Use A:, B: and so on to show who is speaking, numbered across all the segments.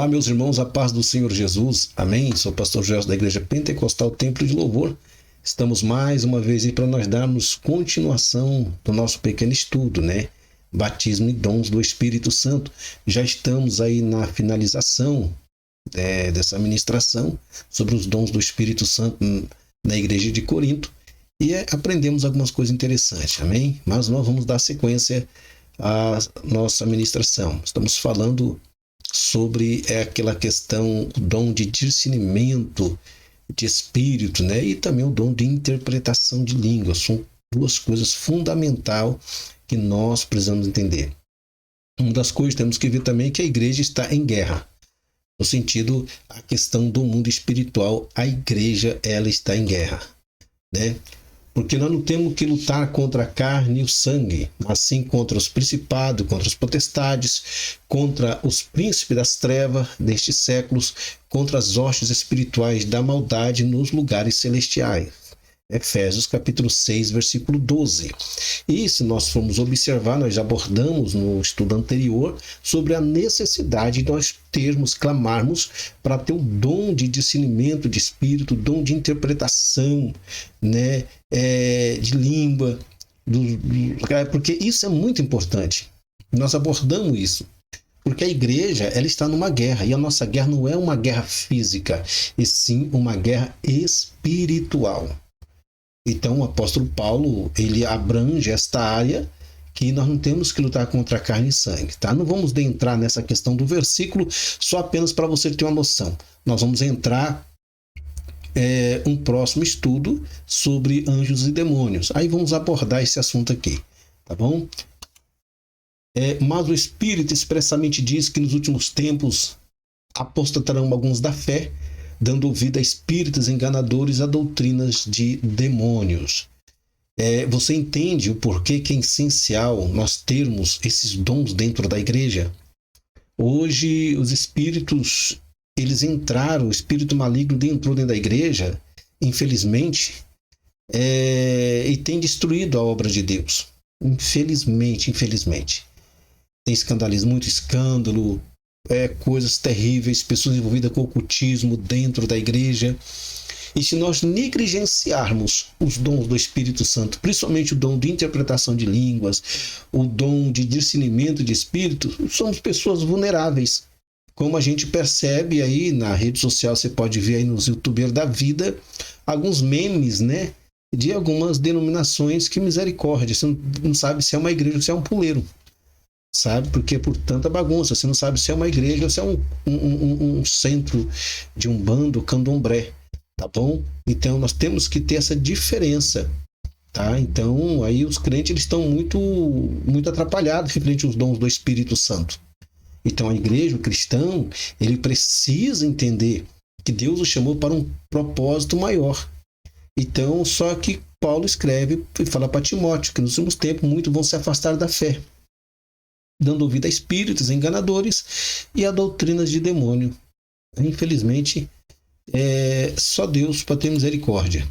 A: Olá, meus irmãos, a paz do Senhor Jesus. Amém? Sou o pastor Gelson da Igreja Pentecostal Templo de Louvor. Estamos mais uma vez aí para nós darmos continuação do nosso pequeno estudo, né? Batismo e dons do Espírito Santo. Já estamos aí na finalização dessa ministração sobre os dons do Espírito Santo na Igreja de Corinto e aprendemos algumas coisas interessantes, amém? Mas nós vamos dar sequência à nossa ministração. Estamos falando sobre aquela questão, o dom de discernimento de espírito, né? E também o dom de interpretação de línguas. São duas coisas fundamentais que nós precisamos entender. Uma das coisas que temos que ver também é que a igreja está em guerra. No sentido, a questão do mundo espiritual, a igreja ela está em guerra, né? Porque nós não temos que lutar contra a carne e o sangue, mas sim contra os principados, contra as potestades, contra os príncipes das trevas destes séculos, contra as hostes espirituais da maldade nos lugares celestiais. Efésios capítulo 6, versículo 12. E se nós formos observar, nós já abordamos no estudo anterior sobre a necessidade de nós clamarmos para ter o dom de discernimento de espírito, o dom de interpretação, né, de língua, porque isso é muito importante. Nós abordamos isso. Porque a igreja ela está numa guerra, e a nossa guerra não é uma guerra física, e sim uma guerra espiritual. Então o apóstolo Paulo, ele abrange esta área que nós não temos que lutar contra carne e sangue, tá? Não vamos entrar nessa questão do versículo, só apenas para você ter uma noção. Nós vamos entrar um próximo estudo sobre anjos e demônios. Aí vamos abordar esse assunto aqui, tá bom? Mas o Espírito expressamente diz que nos últimos tempos apostatarão alguns da fé, dando ouvido a espíritos enganadores a doutrinas de demônios. Você entende o porquê que é essencial nós termos esses dons dentro da igreja? Hoje os espíritos, eles entraram, o espírito maligno entrou dentro da igreja, infelizmente, e tem destruído a obra de Deus. Infelizmente. Tem escandalismo, muito escândalo, coisas terríveis, pessoas envolvidas com ocultismo dentro da igreja. E se nós negligenciarmos os dons do Espírito Santo, principalmente o dom de interpretação de línguas, o dom de discernimento de espírito, somos pessoas vulneráveis. Como a gente percebe aí na rede social, você pode ver aí nos youtubers da vida, alguns memes, né, de algumas denominações que misericórdia, você não sabe se é uma igreja ou se é um puleiro. Sabe? Porque por tanta bagunça, você não sabe se é uma igreja ou se é um centro de umbanda ou candomblé, tá bom? Então nós temos que ter essa diferença, tá? Então aí os crentes eles estão muito atrapalhados referente aos dons do Espírito Santo. Então a igreja, o cristão, ele precisa entender que Deus o chamou para um propósito maior. Então só que Paulo escreve e fala para Timóteo que nos últimos tempos muitos vão se afastar da fé, dando ouvido a espíritos enganadores e a doutrinas de demônio. Infelizmente, só Deus para ter misericórdia.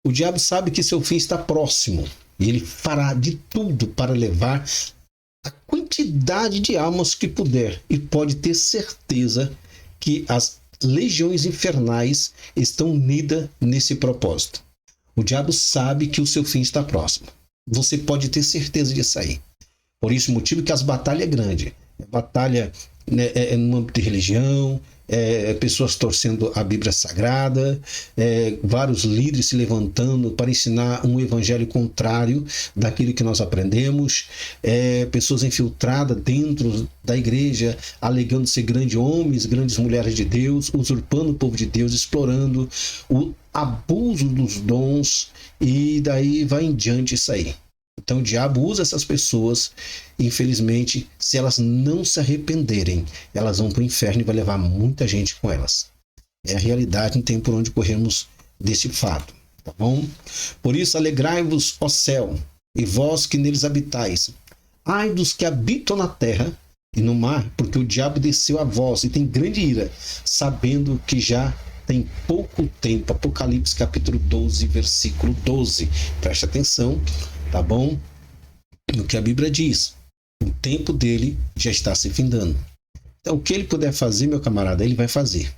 A: O diabo sabe que seu fim está próximo e ele fará de tudo para levar a quantidade de almas que puder, e pode ter certeza que as legiões infernais estão unidas nesse propósito. O diabo sabe que o seu fim está próximo. Você pode ter certeza disso aí. Por isso, o motivo que as batalhas é grande. Batalha no âmbito de religião, pessoas torcendo a Bíblia Sagrada, vários líderes se levantando para ensinar um evangelho contrário daquilo que nós aprendemos, pessoas infiltradas dentro da igreja, alegando ser grandes homens, grandes mulheres de Deus, usurpando o povo de Deus, explorando o abuso dos dons, e daí vai em diante isso aí. Então o diabo usa essas pessoas, e infelizmente, se elas não se arrependerem, elas vão para o inferno e vai levar muita gente com elas. É a realidade, não tem por onde corrermos desse fato, tá bom? Por isso, alegrai-vos, ó céu, e vós que neles habitais. Ai dos que habitam na terra e no mar, porque o diabo desceu a vós e tem grande ira, sabendo que já tem pouco tempo. Apocalipse capítulo 12, versículo 12. Preste atenção, tá bom? No que a Bíblia diz. O tempo dele já está se findando. Então, o que ele puder fazer, meu camarada, ele vai fazer.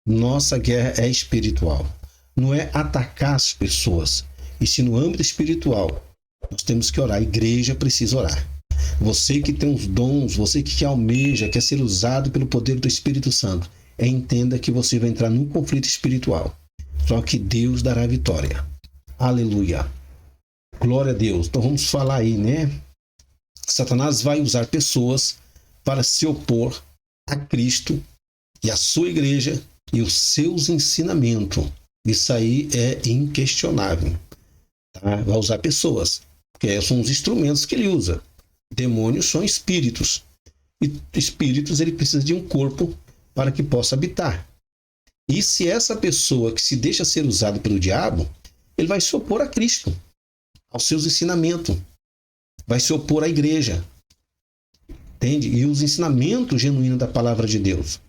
A: Nossa guerra é espiritual. Não é atacar as pessoas. E se no âmbito espiritual nós temos que orar, a igreja precisa orar. Você que tem os dons, você que almeja, quer ser usado pelo poder do Espírito Santo, entenda que você vai entrar num conflito espiritual. Só que Deus dará vitória. Aleluia. Glória a Deus. Então vamos falar aí, né? Satanás vai usar pessoas para se opor a Cristo e a sua igreja e os seus ensinamentos. Isso aí é inquestionável. Tá? Vai usar pessoas, porque são os instrumentos que ele usa. Demônios são espíritos. E espíritos, ele precisa de um corpo para que possa habitar. E se essa pessoa que se deixa ser usada pelo diabo, ele vai se opor a Cristo, aos seus ensinamentos. Vai se opor à igreja. Entende? E os ensinamentos genuínos da palavra de Deus.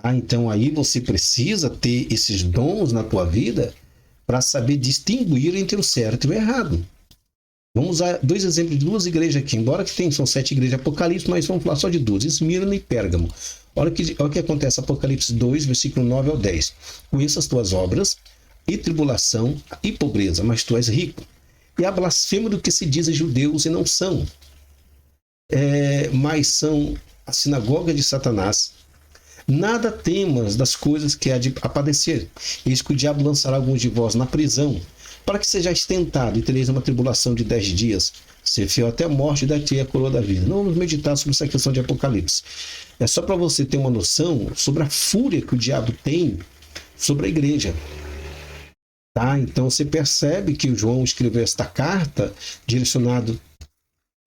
A: Tá? Então aí você precisa ter esses dons na tua vida para saber distinguir entre o certo e o errado. Vamos usar dois exemplos de duas igrejas aqui. Embora que são 7 igrejas de Apocalipse, mas vamos falar só de 2. Esmirna e Pérgamo. Olha o que acontece, Apocalipse 2, versículo 9 ao 10. Conheço as tuas obras, e tribulação, e pobreza, mas tu és rico. E a blasfêmia do que se dizem judeus e não são. Mas são a sinagoga de Satanás. Nada temas das coisas que há de padecer. Eis que o diabo lançará alguns de vós na prisão, para que sejais tentado e tereis uma tribulação de 10 dias. Ser fiel até a morte e dar-te a coroa da vida. Não vamos meditar sobre essa questão de Apocalipse. É só para você ter uma noção sobre a fúria que o diabo tem sobre a igreja. Tá? Então você percebe que o João escreveu esta carta direcionada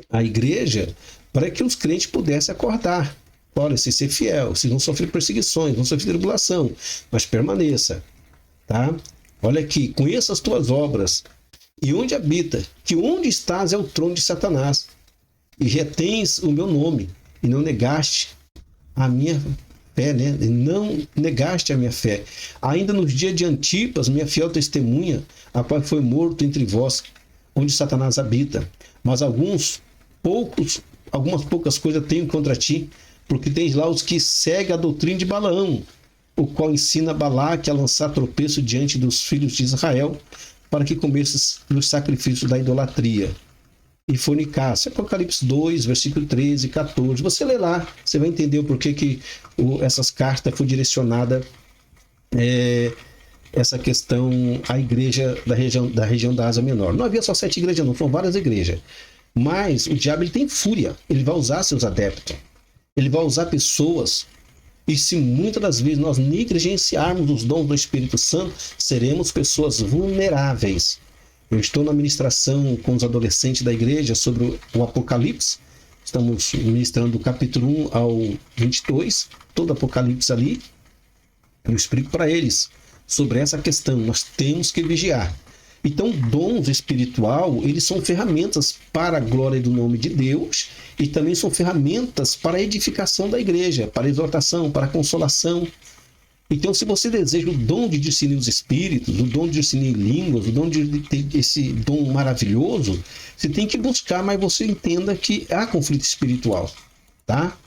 A: à igreja para que os crentes pudessem acordar. Olha, se ser fiel, vocês vão sofrer perseguições, vão sofrer tribulação, mas permaneça. Tá? Olha aqui, conheça as tuas obras e onde habita, que onde estás é o trono de Satanás, e retens o meu nome, e não negaste a minha fé, né? E não negaste a minha fé. Ainda nos dias de Antipas, minha fiel testemunha, a qual foi morto entre vós, onde Satanás habita. Mas algumas poucas coisas tenho contra ti, porque tens lá os que seguem a doutrina de Balaão, o qual ensina Balaque a lançar tropeço diante dos filhos de Israel, para que comesses os sacrifícios da idolatria e fornicasse. Apocalipse 2, versículo 13 e 14. Você lê lá, você vai entender o porquê que essas cartas foram direcionadas, essa questão à igreja da região da Ásia Menor. Não havia só 7 igrejas, não, são várias igrejas. Mas o diabo ele tem fúria, ele vai usar seus adeptos, ele vai usar pessoas. E se muitas das vezes nós negligenciarmos os dons do Espírito Santo, seremos pessoas vulneráveis. Eu estou na ministração com os adolescentes da igreja sobre o Apocalipse. Estamos ministrando do capítulo 1 ao 22, todo o Apocalipse ali. Eu explico para eles sobre essa questão. Nós temos que vigiar. Então, dons espiritual, eles são ferramentas para a glória do nome de Deus e também são ferramentas para a edificação da igreja, para a exortação, para a consolação. Então, se você deseja o dom de discernir os espíritos, o dom de discernir línguas, o dom de ter esse dom maravilhoso, você tem que buscar, mas você entenda que há conflito espiritual, tá?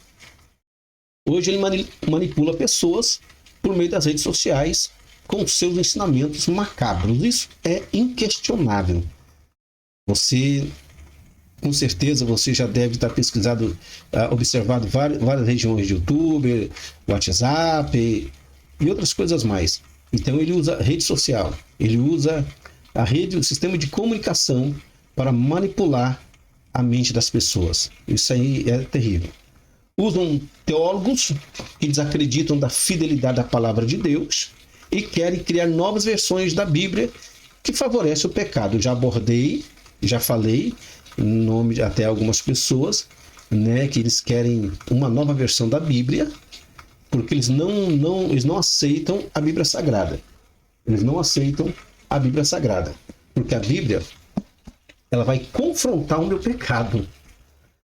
A: Hoje ele manipula pessoas por meio das redes sociais, com seus ensinamentos macabros. Isso é inquestionável. Você, com certeza, você já deve estar pesquisado, observado várias regiões de YouTube, WhatsApp e outras coisas mais. Então ele usa rede social, ele usa o sistema de comunicação para manipular a mente das pessoas. Isso aí é terrível. Usam teólogos que desacreditam da fidelidade da palavra de Deus e querem criar novas versões da Bíblia que favorecem o pecado. Já abordei, já falei, em nome de até algumas pessoas, né, que eles querem uma nova versão da Bíblia, porque eles não aceitam a Bíblia Sagrada. Eles não aceitam a Bíblia Sagrada, porque a Bíblia, ela vai confrontar o meu pecado.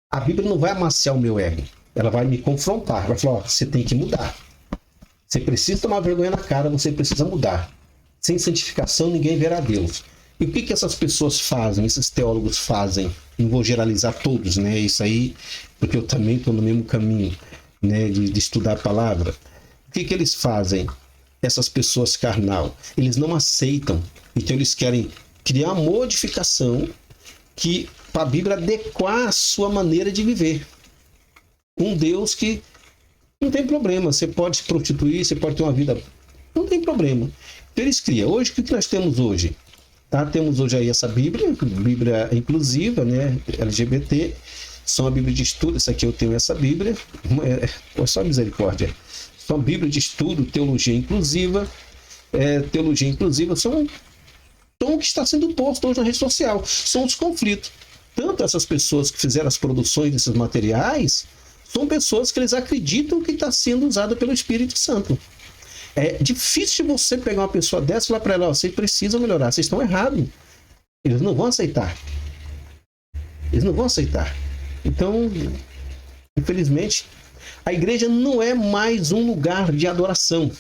A: A Bíblia não vai amaciar o meu ego, ela vai me confrontar, vai falar, você tem que mudar. Você precisa tomar vergonha na cara, você precisa mudar. Sem santificação ninguém verá Deus. E o que essas pessoas fazem, esses teólogos fazem? Não vou generalizar todos, né? Isso aí, porque eu também estou no mesmo caminho, né? De estudar a palavra. O que eles fazem? Essas pessoas carnal, eles não aceitam. Então eles querem criar uma modificação que para a Bíblia adequar a sua maneira de viver. Um Deus que não tem problema, você pode se prostituir, você pode ter uma vida, não tem problema. Então eles criam. Hoje, o que nós temos hoje? Tá? Temos hoje aí essa Bíblia inclusiva, né? LGBT, só uma Bíblia de estudo. Essa aqui eu tenho essa Bíblia, só misericórdia. Só Bíblia de estudo, teologia inclusiva. Teologia inclusiva são o que está sendo posto hoje na rede social, são os conflitos. Tanto essas pessoas que fizeram as produções desses materiais, são pessoas que eles acreditam que está sendo usada pelo Espírito Santo. É difícil você pegar uma pessoa dessa e falar para ela, vocês precisam melhorar, vocês estão errados. Eles não vão aceitar. Eles não vão aceitar. Então, infelizmente, a igreja não é mais um lugar de adoração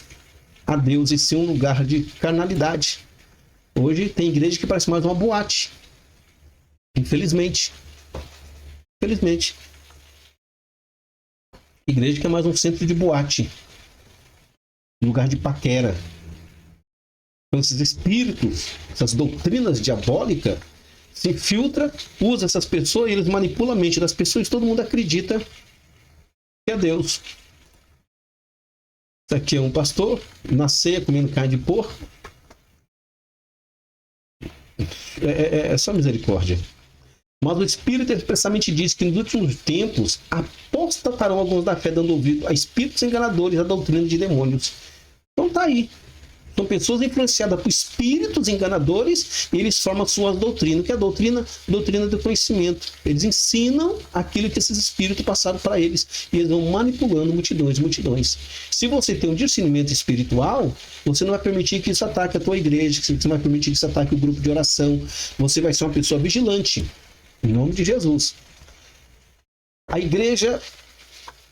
A: a Deus, e sim um lugar de carnalidade. Hoje tem igreja que parece mais uma boate. Infelizmente. Infelizmente. Igreja que é mais um centro de boate. Lugar de paquera. Então esses espíritos, essas doutrinas diabólicas, se infiltra, usa essas pessoas e eles manipulam a mente das pessoas e todo mundo acredita que é Deus. Isso aqui é um pastor, na ceia comendo carne de porco. É só misericórdia. Mas o Espírito expressamente diz que nos últimos tempos apostatarão alguns da fé, dando ouvido a espíritos enganadores, a doutrina de demônios. Então tá aí. São pessoas influenciadas por espíritos enganadores e eles formam suas doutrinas, que é a doutrina do conhecimento. Eles ensinam aquilo que esses espíritos passaram para eles e eles vão manipulando multidões e multidões. Se você tem um discernimento espiritual, você não vai permitir que isso ataque a tua igreja, você não vai permitir que isso ataque o grupo de oração. Você vai ser uma pessoa vigilante, em nome de Jesus. A igreja,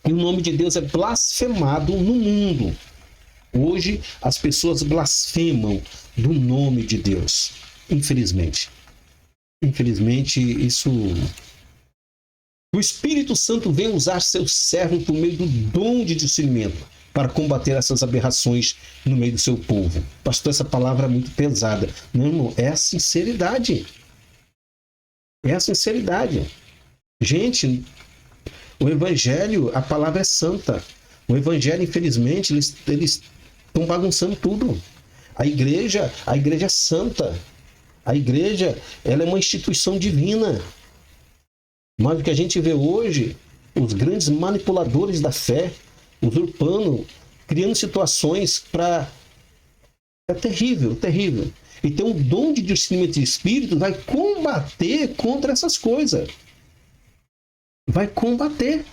A: em nome de Deus, é blasfemado no mundo. Hoje, as pessoas blasfemam do nome de Deus. Infelizmente. Infelizmente, isso... O Espírito Santo vem usar seus servos por meio do dom de discernimento para combater essas aberrações no meio do seu povo. Pastor, essa palavra é muito pesada. Não, irmão, é a sinceridade. É a sinceridade. Gente, o Evangelho, a palavra é santa. O Evangelho, infelizmente, eles estão bagunçando tudo. A igreja é santa. A igreja, ela é uma instituição divina. Mas o que a gente vê hoje, os grandes manipuladores da fé, usurpando, criando situações para... É terrível, terrível. Então o dom de discernimento de espírito vai combater contra essas coisas. Vai combater.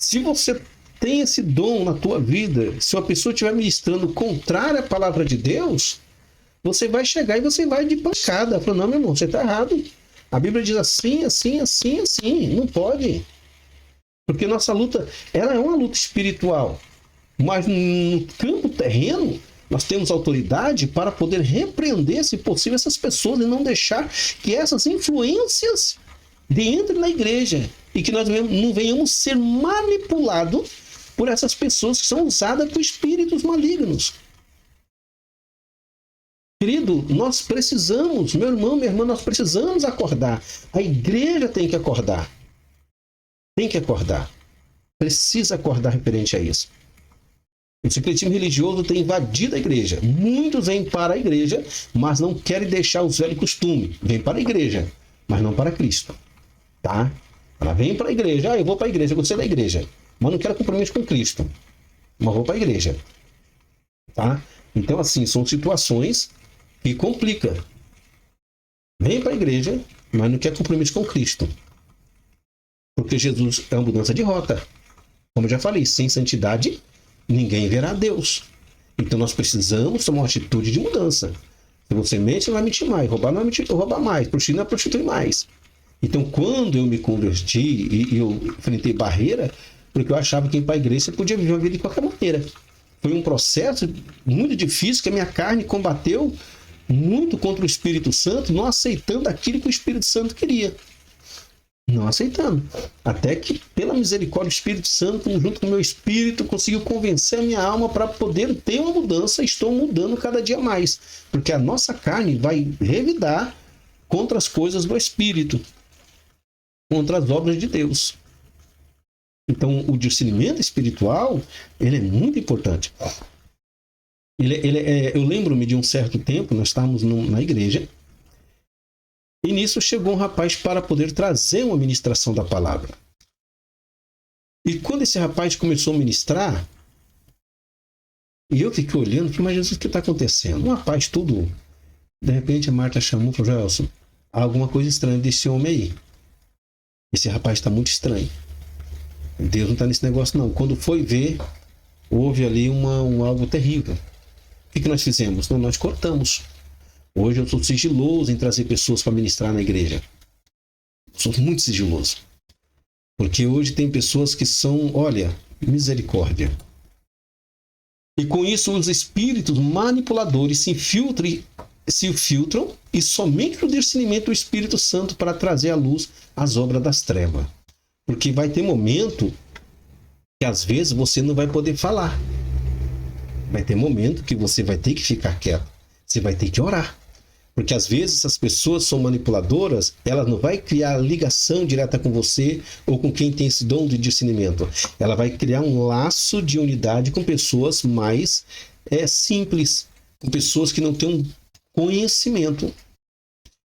A: Se você tem esse dom na tua vida, se uma pessoa estiver ministrando contrário à palavra de Deus, você vai chegar e você vai de pancada. Falando, não, meu irmão, você está errado. A Bíblia diz assim, assim, assim, assim. Não pode. Porque nossa luta, ela é uma luta espiritual. Mas no campo terreno, nós temos autoridade para poder repreender, se possível, essas pessoas e não deixar que essas influências entrem na igreja. E que nós não venhamos ser manipulados por essas pessoas que são usadas por espíritos malignos. Querido, nós precisamos, meu irmão, minha irmã, nós precisamos acordar. A igreja tem que acordar. Tem que acordar. Precisa acordar referente a isso. O secretismo religioso tem invadido a igreja. Muitos vêm para a igreja, mas não querem deixar os velhos costumes. Vêm para a igreja, mas não para Cristo. Tá? Ela vem para a igreja. Eu vou para a igreja, eu gostei da igreja. Mas não quero compromisso com Cristo. Mas vou para a igreja. Tá? Então, assim, são situações que complicam. Vem para a igreja, mas não quer compromisso com Cristo. Porque Jesus é uma mudança de rota. Como eu já falei, sem santidade, ninguém verá Deus. Então nós precisamos tomar uma atitude de mudança. Se você mente, não vai mentir mais. Roubar não vai mentir, roubar mais. Prostituir não vai prostituir mais. Então quando eu me converti e eu enfrentei barreira, porque eu achava que ir para a igreja você podia viver uma vida de qualquer maneira. Foi um processo muito difícil que a minha carne combateu muito contra o Espírito Santo, não aceitando aquilo que o Espírito Santo queria. Não aceitando. Até que, pela misericórdia do Espírito Santo, junto com o meu espírito, conseguiu convencer a minha alma para poder ter uma mudança. Estou mudando cada dia mais. Porque a nossa carne vai revidar contra as coisas do Espírito, contra as obras de Deus. Então, o discernimento espiritual, ele é muito importante. Eu lembro-me de um certo tempo, nós estávamos na igreja, e nisso chegou um rapaz para poder trazer uma ministração da palavra. E quando esse rapaz começou a ministrar, e eu fiquei olhando, falei, mas Jesus, o que está acontecendo? Um rapaz tudo... De repente a Marta chamou e falou, Joelson, há alguma coisa estranha desse homem aí. Esse rapaz está muito estranho. Deus não está nesse negócio não. Quando foi ver, houve ali algo terrível. O que nós fizemos? Então, nós cortamos. Hoje eu sou sigiloso em trazer pessoas para ministrar na igreja. Sou muito sigiloso. Porque hoje tem pessoas que são, olha, misericórdia. E com isso os espíritos manipuladores se infiltram e somente o discernimento do Espírito Santo para trazer à luz as obras das trevas. Porque vai ter momento que às vezes você não vai poder falar. Vai ter momento que você vai ter que ficar quieto. Você vai ter que orar. Porque às vezes essas pessoas são manipuladoras, elas não vai criar ligação direta com você ou com quem tem esse dom de discernimento. Ela vai criar um laço de unidade com pessoas mais simples, com pessoas que não têm um conhecimento.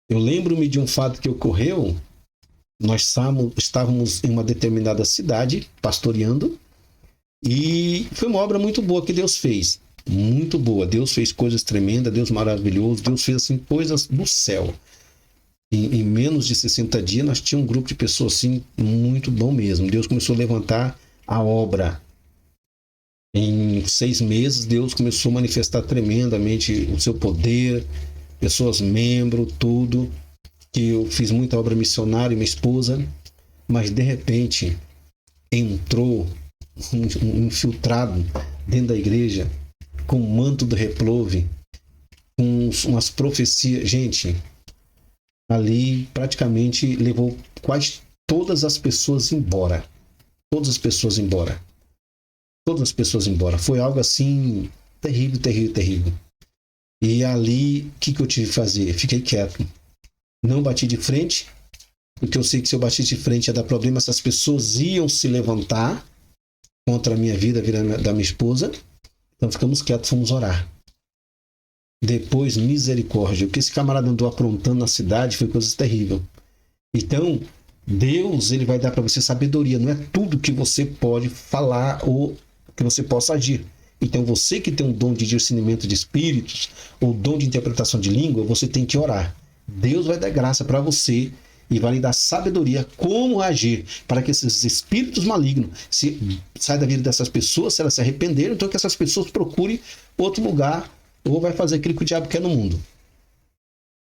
A: Eu lembro-me de um fato que ocorreu. Nós estávamos em uma determinada cidade, pastoreando, e foi uma obra muito boa que Deus fez. Muito boa. Deus fez coisas tremendas, Deus maravilhoso, Deus fez assim coisas do céu. Em menos de 60 dias, nós tínhamos um grupo de pessoas assim, muito bom mesmo. Deus começou a levantar a obra. Em 6 meses, Deus começou a manifestar tremendamente o seu poder, pessoas membros, tudo. Que eu fiz muita obra missionária e minha esposa, mas de repente entrou um infiltrado dentro da igreja com o manto do reprove, com umas profecias. Gente, ali praticamente levou quase todas as pessoas embora. Todas as pessoas embora. Todas as pessoas embora. Foi algo assim terrível, terrível, terrível. E ali, o que eu tive que fazer? Fiquei quieto. Não bati de frente, porque eu sei que se eu batisse de frente ia dar problema, essas pessoas iam se levantar contra a minha vida, a vida da minha esposa. Então ficamos quietos, fomos orar. Depois, misericórdia. O que esse camarada andou aprontando na cidade foi coisa terrível. Então, Deus, ele vai dar para você sabedoria. Não é tudo que você pode falar ou que você possa agir. Então, você que tem um dom de discernimento de espíritos ou dom de interpretação de língua, você tem que orar. Deus vai dar graça para você e vai lhe dar sabedoria como agir para que esses espíritos malignos saiam da vida dessas pessoas, se elas se arrependeram, então que essas pessoas procurem outro lugar ou vai fazer aquilo que o diabo quer no mundo.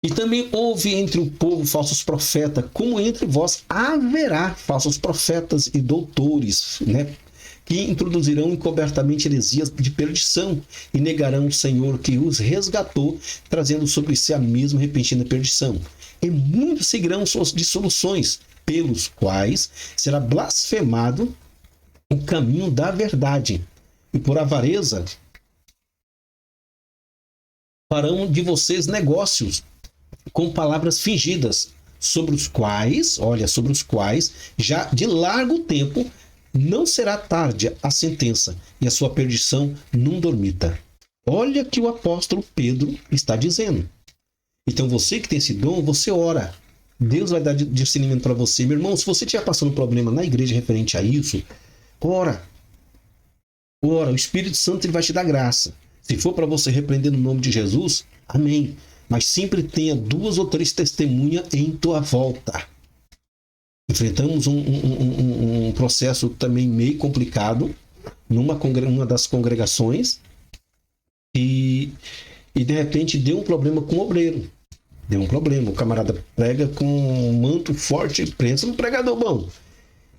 A: E também houve entre o povo falsos profetas, como entre vós haverá falsos profetas e doutores, né? Que introduzirão encobertamente heresias de perdição e negarão o Senhor que os resgatou, trazendo sobre si a mesma repentina perdição. E muitos seguirão suas dissoluções, pelos quais será blasfemado o caminho da verdade. E por avareza farão de vocês negócios com palavras fingidas, sobre os quais já de largo tempo não será tarde a sentença, e a sua perdição não dormita. Olha que o apóstolo Pedro está dizendo. Então você que tem esse dom, você ora. Deus vai dar discernimento para você. Meu irmão, se você estiver passando problema na igreja referente a isso, ora. Ora, o Espírito Santo ele vai te dar graça. Se for para você repreender no nome de Jesus, amém. Mas sempre tenha 2 ou 3 testemunhas em tua volta. Enfrentamos um processo também meio complicado numa das congregações e de repente deu um problema com o obreiro. Deu um problema. O camarada prega com um manto forte, pensa no pregador bom.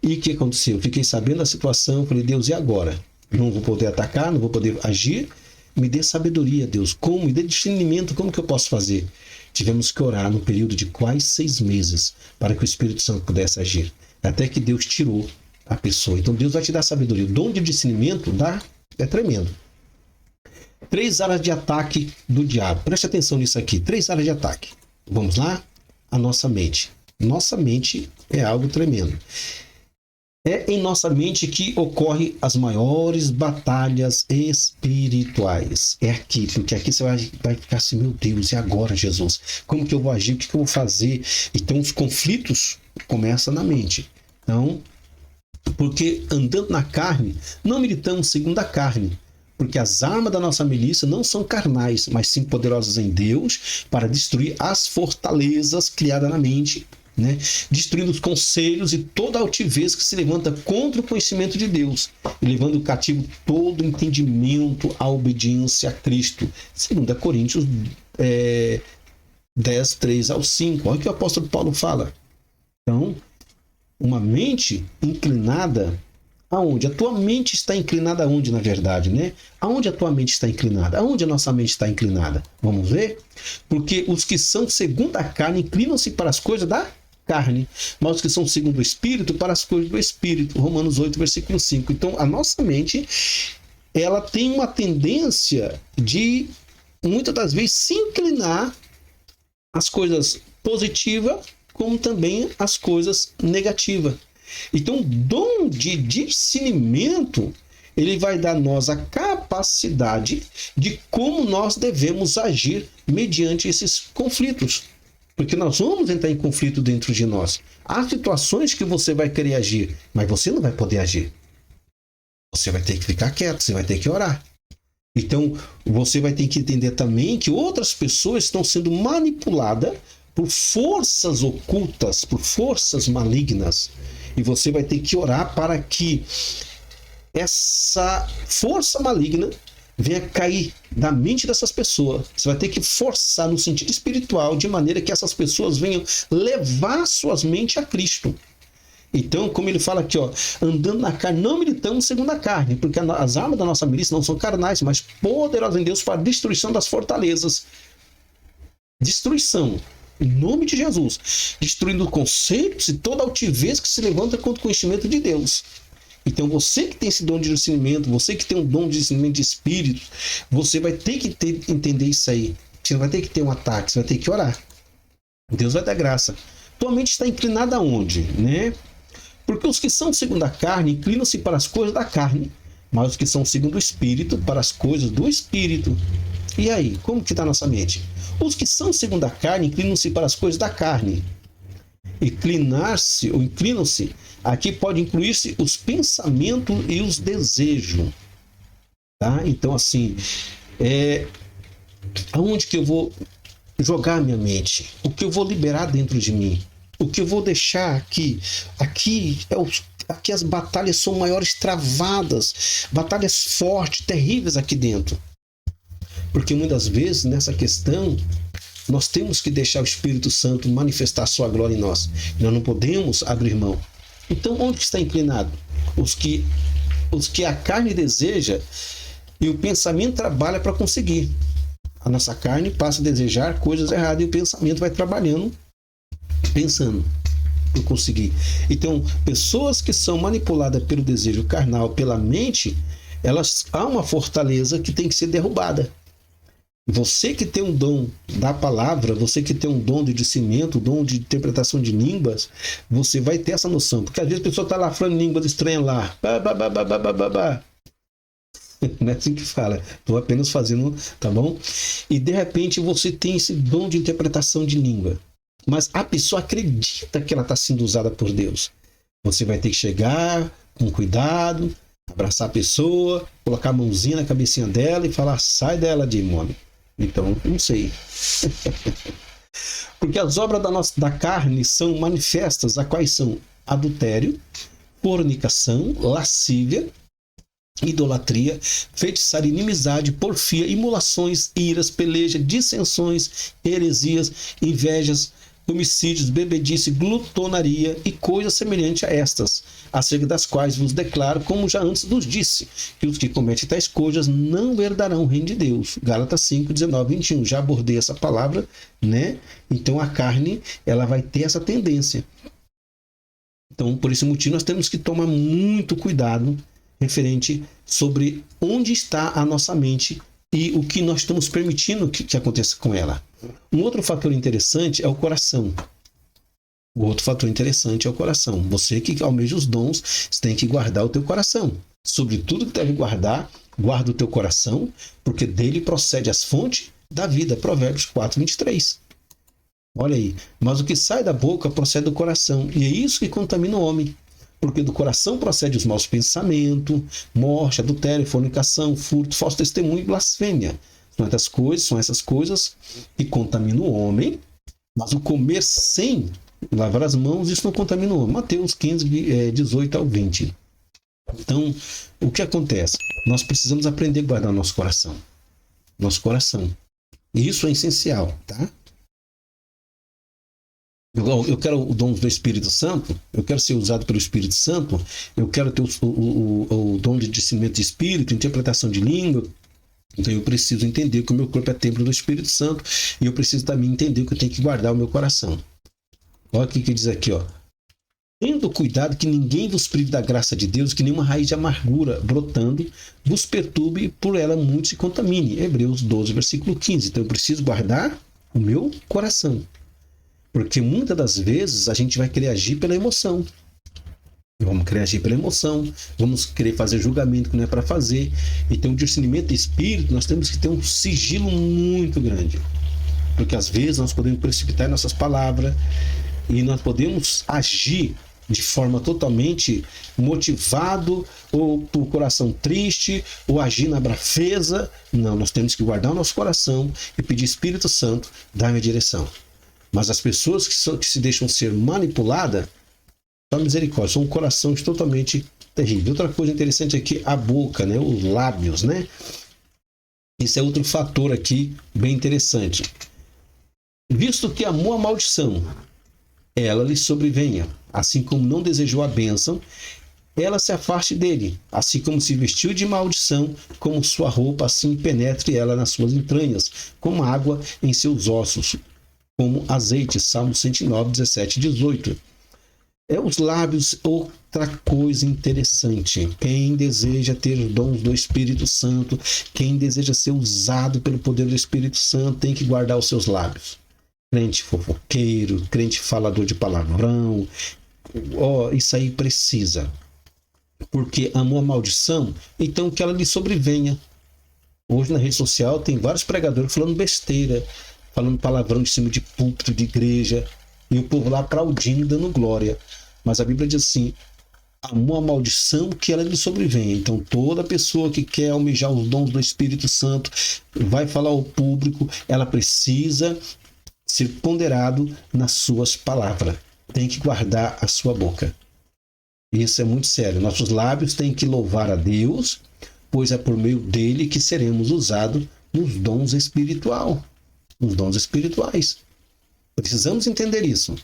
A: E o que aconteceu? Eu fiquei sabendo da situação, falei, Deus, e agora? Não vou poder atacar, não vou poder agir. Me dê sabedoria, Deus. Como? Me dê discernimento. Como que eu posso fazer? Tivemos que orar no período de quase 6 meses para que o Espírito Santo pudesse agir. Até que Deus tirou a pessoa. Então Deus vai te dar sabedoria. O dom de discernimento é tremendo. 3 áreas de ataque do diabo. Preste atenção nisso aqui. 3 áreas de ataque. Vamos lá? A nossa mente. Nossa mente é algo tremendo. É em nossa mente que ocorrem as maiores batalhas espirituais. É aqui, porque aqui você vai ficar assim, meu Deus, e agora, Jesus? Como que eu vou agir? O que eu vou fazer? Então, os conflitos começam na mente. Então, porque andando na carne, não militamos segundo a carne. Porque as armas da nossa milícia não são carnais, mas sim poderosas em Deus para destruir as fortalezas criadas na mente, né? Destruindo os conselhos e toda a altivez que se levanta contra o conhecimento de Deus, e levando cativo todo o entendimento à obediência a Cristo. 2 Coríntios 10, 3 ao 5. Olha o que o apóstolo Paulo fala. Então, uma mente inclinada aonde? A tua mente está inclinada aonde, na verdade, né? Aonde a tua mente está inclinada? Aonde a nossa mente está inclinada? Vamos ver? Porque os que são segundo a carne inclinam-se para as coisas da carne, mas os que são segundo o Espírito, para as coisas do Espírito. Romanos 8, versículo 5. Então, a nossa mente, ela tem uma tendência de, muitas das vezes, se inclinar às coisas positivas, como também às coisas negativas. Então, o dom de discernimento, ele vai dar a nós a capacidade de como nós devemos agir mediante esses conflitos. Porque nós vamos entrar em conflito dentro de nós. Há situações que você vai querer agir, mas você não vai poder agir. Você vai ter que ficar quieto, você vai ter que orar. Então, você vai ter que entender também que outras pessoas estão sendo manipuladas por forças ocultas, por forças malignas. E você vai ter que orar para que essa força maligna venha cair da mente dessas pessoas. Você vai ter que forçar no sentido espiritual, de maneira que essas pessoas venham levar suas mentes a Cristo. Então, como ele fala aqui, ó, andando na carne, não militamos segundo a carne, porque as armas da nossa milícia não são carnais, mas poderosas em Deus para a destruição das fortalezas. Destruição. Em nome de Jesus, destruindo conceitos e toda altivez que se levanta contra o conhecimento de Deus. Então, você que tem esse dom de discernimento, você que tem um dom de discernimento de espírito, você vai ter que entender isso aí. Você vai ter que ter um ataque, você vai ter que orar. Deus vai dar graça. Tua mente está inclinada aonde, né? Porque os que são segundo a carne inclinam-se para as coisas da carne, mas os que são segundo o Espírito, para as coisas do Espírito. E aí, como que está a nossa mente? Os que são segundo a carne inclinam-se para as coisas da carne. Inclinar-se ou inclinam-se, aqui pode incluir-se os pensamentos e os desejos. Tá? Então, assim, aonde que eu vou jogar minha mente? O que eu vou liberar dentro de mim? O que eu vou deixar aqui? Aqui as batalhas são maiores, travadas, batalhas fortes, terríveis aqui dentro. Porque muitas vezes, nessa questão, nós temos que deixar o Espírito Santo manifestar a sua glória em nós. Nós não podemos abrir mão. Então, onde está inclinado? Os que a carne deseja e o pensamento trabalha para conseguir. A nossa carne passa a desejar coisas erradas e o pensamento vai trabalhando, pensando por conseguir. Então, pessoas que são manipuladas pelo desejo carnal, pela mente, elas há uma fortaleza que tem que ser derrubada. Você que tem um dom da palavra, você que tem um dom de discernimento, um dom de interpretação de línguas, você vai ter essa noção. Porque às vezes a pessoa está lá falando línguas estranhas lá. Não é assim que fala. Estou apenas fazendo, tá bom? E de repente você tem esse dom de interpretação de língua. Mas a pessoa acredita que ela está sendo usada por Deus. Você vai ter que chegar com cuidado, abraçar a pessoa, colocar a mãozinha na cabecinha dela e falar: sai dela, demônio. Então, não sei. Porque as obras da carne são manifestas, a quais são adultério, fornicação, lascívia, idolatria, feitiçaria, inimizade, porfia, imolações, iras, peleja, dissensões, heresias, invejas, homicídios, bebedice, glutonaria e coisas semelhantes a estas, acerca das quais vos declaro, como já antes vos disse, que os que cometem tais coisas não herdarão o reino de Deus. Gálatas 5, 19, 21. Já abordei essa palavra, né? Então a carne, ela vai ter essa tendência. Então, por esse motivo, nós temos que tomar muito cuidado referente sobre onde está a nossa mente e o que nós estamos permitindo que aconteça com ela. Um outro fator interessante é o coração. O outro fator interessante é o coração. Você que almeja os dons, você tem que guardar o teu coração. Sobre tudo que deve guardar, guarda o teu coração, porque dele procede as fontes da vida. Provérbios 4, 23. Olha aí. Mas o que sai da boca procede do coração. E é isso que contamina o homem. Porque do coração procede os maus pensamentos, morte, adultério, fornicação, furto, falso testemunho e blasfêmia. São essas coisas que contaminam o homem, mas o comer sem lavar as mãos, isso não contamina o homem. Mateus 15, 18 ao 20. Então, o que acontece? Nós precisamos aprender a guardar nosso coração. Nosso coração. E isso é essencial, tá? Eu quero o dom do Espírito Santo, eu quero ser usado pelo Espírito Santo, eu quero ter o dom de discernimento de espírito, interpretação de língua. Então eu preciso entender que o meu corpo é templo do Espírito Santo e eu preciso também entender que eu tenho que guardar o meu coração. Olha o que diz aqui, ó. Tendo cuidado que ninguém vos prive da graça de Deus, que nenhuma raiz de amargura brotando vos perturbe e por ela muito se contamine. Hebreus 12, versículo 15. Então eu preciso guardar o meu coração. Porque muitas das vezes a gente vai querer agir pela emoção. Vamos querer agir pela emoção, vamos querer fazer julgamento que não é para fazer. E ter um discernimento de espírito, nós temos que ter um sigilo muito grande. Porque às vezes nós podemos precipitar nossas palavras e nós podemos agir de forma totalmente motivado ou por coração triste ou agir na braveza. Não, nós temos que guardar o nosso coração e pedir Espírito Santo, dar-me a direção. Mas as pessoas que se deixam ser manipuladas, só misericórdia, são corações totalmente terríveis. Outra coisa interessante aqui, a boca, né? Os lábios, né? Esse é outro fator aqui bem interessante. Visto que amou a maldição, ela lhe sobrevenha, assim como não desejou a bênção, ela se afaste dele, assim como se vestiu de maldição, como sua roupa, assim penetre ela nas suas entranhas, como água em seus ossos, como azeite. Salmo 109, 17 e 18. Os lábios, outra coisa interessante. Quem deseja ter os dons do Espírito Santo, quem deseja ser usado pelo poder do Espírito Santo, tem que guardar os seus lábios. Crente fofoqueiro, crente falador de palavrão, isso aí precisa. Porque amou a maldição, então que ela lhe sobrevenha. Hoje na rede social tem vários pregadores falando besteira, falando palavrão de cima de púlpito de igreja, e o povo lá aplaudindo e dando glória. Mas a Bíblia diz assim, amou a maldição, que ela lhe sobrevenha. Então toda pessoa que quer almejar os dons do Espírito Santo, vai falar ao público, ela precisa ser ponderado nas suas palavras. Tem que guardar a sua boca. Isso é muito sério. Nossos lábios têm que louvar a Deus, pois é por meio dele que seremos usados nos dons espirituais. Nos dons espirituais. Precisamos entender isso.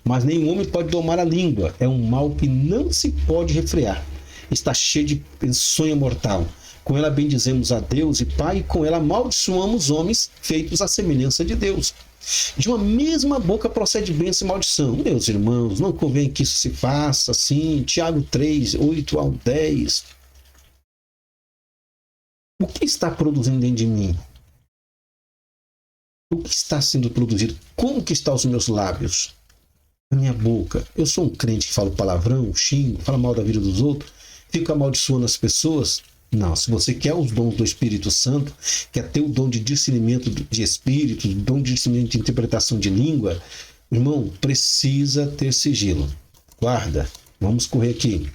A: Mas nenhum homem pode domar a língua. É um mal que não se pode refrear. Está cheio de peçonha mortal. Com ela bendizemos a Deus e Pai, e com ela amaldiçoamos homens feitos à semelhança de Deus. De uma mesma boca procede bênção e maldição. Meus irmãos, não convém que isso se faça assim. Tiago 3, 8 ao 10. O que está produzindo dentro de mim? O que está sendo produzido? Como que estão os meus lábios? A minha boca. Eu sou um crente que fala palavrão, xingo, fala mal da vida dos outros, fico amaldiçoando as pessoas? Não. Se você quer os dons do Espírito Santo, quer ter o dom de discernimento de espírito, o dom de discernimento de interpretação de língua, irmão, precisa ter sigilo. Guarda. Vamos correr aqui.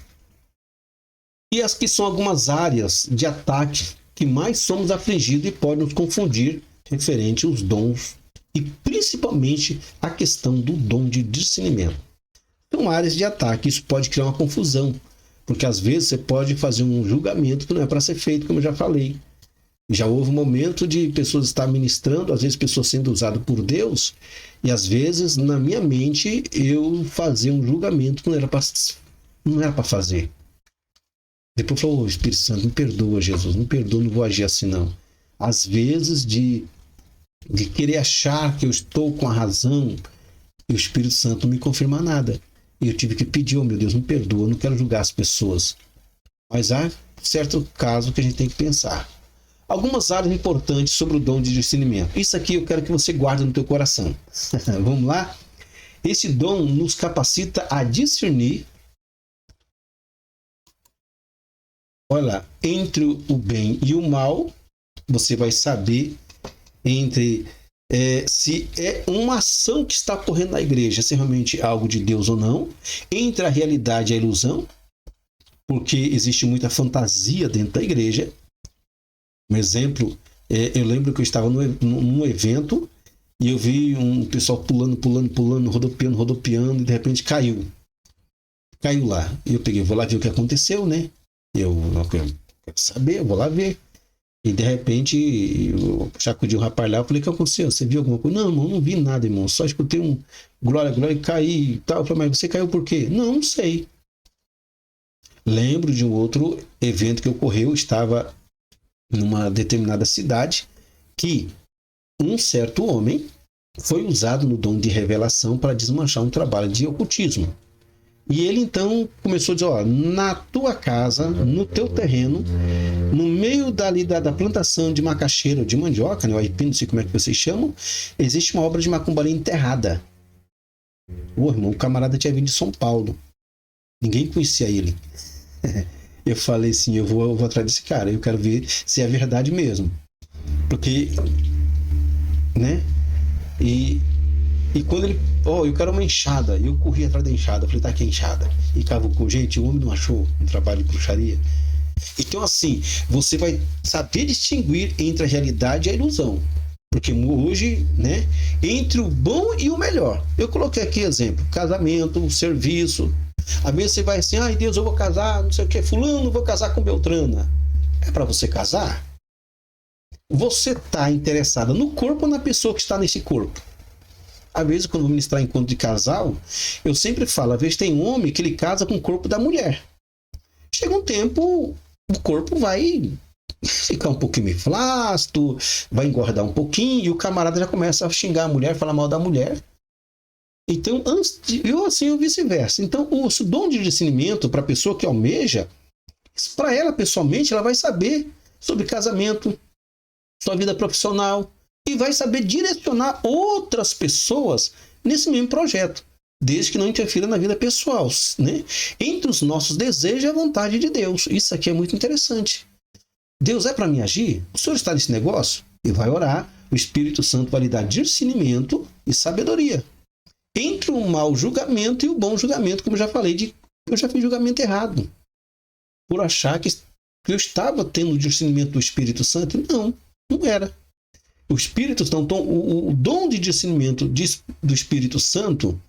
A: E as que são algumas áreas de ataque que mais somos afligidos e podem nos confundir referente aos dons e principalmente a questão do dom de discernimento. São áreas de ataque, isso pode criar uma confusão, porque às vezes você pode fazer um julgamento que não é para ser feito, como eu já falei. Já houve um momento de pessoas estar ministrando, às vezes pessoas sendo usadas por Deus, e às vezes na minha mente eu fazia um julgamento que não era para fazer. Depois falou, Espírito Santo, me perdoa, Jesus, me perdoa, não vou agir assim não. Às vezes de querer achar que eu estou com a razão e o Espírito Santo não me confirma nada. E eu tive que pedir, oh meu Deus, me perdoa, eu não quero julgar as pessoas. Mas há certo caso que a gente tem que pensar. Algumas áreas importantes sobre o dom de discernimento. Isso aqui eu quero que você guarde no teu coração. Vamos lá? Esse dom nos capacita a discernir, olha, entre o bem e o mal. Você vai saber entre se é uma ação que está ocorrendo na igreja, se é realmente algo de Deus ou não, entre a realidade e a ilusão, porque existe muita fantasia dentro da igreja. Um exemplo, eu lembro que eu estava num evento e eu vi um pessoal pulando, rodopiando, e de repente caiu lá. E eu peguei, vou lá ver o que aconteceu, né? Eu quero saber, eu vou lá ver. E de repente, eu sacudi o rapaz lá, eu falei, o que aconteceu? Você viu alguma coisa? Não, irmão, não vi nada, irmão. Só escutei um glória, glória, e caí e tal. Eu falei, mas você caiu por quê? Não sei. Lembro de um outro evento que ocorreu, estava numa determinada cidade, que um certo homem foi usado no dom de revelação para desmanchar um trabalho de ocultismo. E ele então começou a dizer, ó, na tua casa, no teu terreno, no meio da plantação de macaxeira ou de mandioca, né, o aipim, não sei como é que vocês chamam, existe uma obra de macumbaria enterrada. O irmão, o camarada tinha vindo de São Paulo. Ninguém conhecia ele. Eu falei assim, eu vou atrás desse cara, eu quero ver se é verdade mesmo. Porque, né? E quando ele, eu quero uma enxada, eu corri atrás da enxada, eu falei, tá aqui a enxada. E cavucou, gente, o homem não achou um trabalho de bruxaria. Então assim, você vai saber distinguir entre a realidade e a ilusão. Porque hoje, né, entre o bom e o melhor. Eu coloquei aqui exemplo, casamento, serviço. Às vezes você vai assim, ai Deus, eu vou casar, não sei o que, fulano, vou casar com Beltrana. É para você casar? Você está interessada no corpo ou na pessoa que está nesse corpo? Às vezes, quando eu vou ministrar encontro de casal, eu sempre falo, às vezes tem um homem que ele casa com o corpo da mulher. Chega um tempo, o corpo vai ficar um pouquinho meio flácido, vai engordar um pouquinho, e o camarada já começa a xingar a mulher, falar mal da mulher. Então, assim ou vice-versa. Então, o dom de discernimento para a pessoa que almeja, para ela pessoalmente, ela vai saber sobre casamento, sua vida profissional, e vai saber direcionar outras pessoas nesse mesmo projeto, desde que não interfira na vida pessoal, né? Entre os nossos desejos e a vontade de Deus. Isso aqui é muito interessante. Deus é para mim agir? O Senhor está nesse negócio? E vai orar, o Espírito Santo vai lhe dar discernimento e sabedoria. Entre o mau julgamento e o bom julgamento, como eu já falei, eu já fiz julgamento errado. Por achar que eu estava tendo o discernimento do Espírito Santo. Não era. O Espírito Santo, o dom de discernimento do Espírito Santo,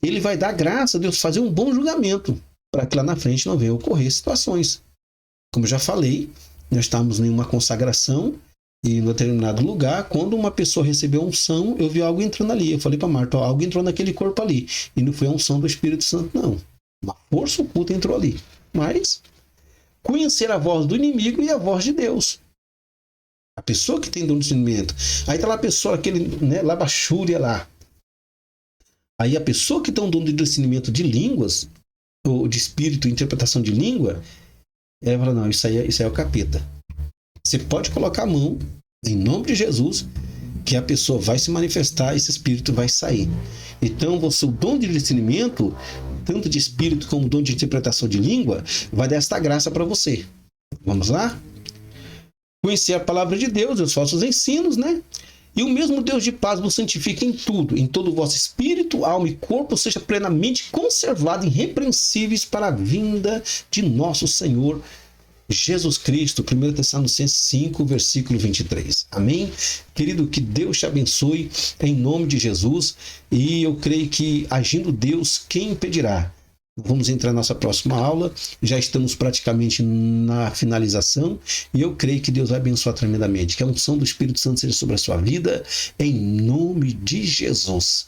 A: ele vai dar graça a Deus fazer um bom julgamento, para que lá na frente não venham a ocorrer situações. Como eu já falei, nós estávamos em uma consagração, e em um determinado lugar, quando uma pessoa recebeu a unção, eu vi algo entrando ali. Eu falei para Marta, algo entrou naquele corpo ali. E não foi a unção do Espírito Santo, não. Uma força oculta entrou ali. Mas, conhecer a voz do inimigo e a voz de Deus. A pessoa que tem dom de discernimento. Aí está lá a pessoa, aquele, né, labachúria lá. Aí a pessoa que tem um dom de discernimento de línguas, ou de espírito, interpretação de língua, ela fala, não, isso aí é o capeta. Você pode colocar a mão, em nome de Jesus, que a pessoa vai se manifestar e esse espírito vai sair. Então, o dom de discernimento, tanto de espírito como o dom de interpretação de língua, vai dar esta graça para você. Vamos lá? Conhecer a palavra de Deus, os falsos ensinos, né? E o mesmo Deus de paz vos santifica em tudo, em todo o vosso espírito, alma e corpo, seja plenamente conservado, irrepreensíveis para a vinda de nosso Senhor Jesus Cristo. 1 Tessalonicenses 5, versículo 23. Amém? Querido, que Deus te abençoe em nome de Jesus. E eu creio que, agindo Deus, quem impedirá? Vamos entrar na nossa próxima aula. Já estamos praticamente na finalização e eu creio que Deus vai abençoar tremendamente. Que a unção do Espírito Santo seja sobre a sua vida, em nome de Jesus.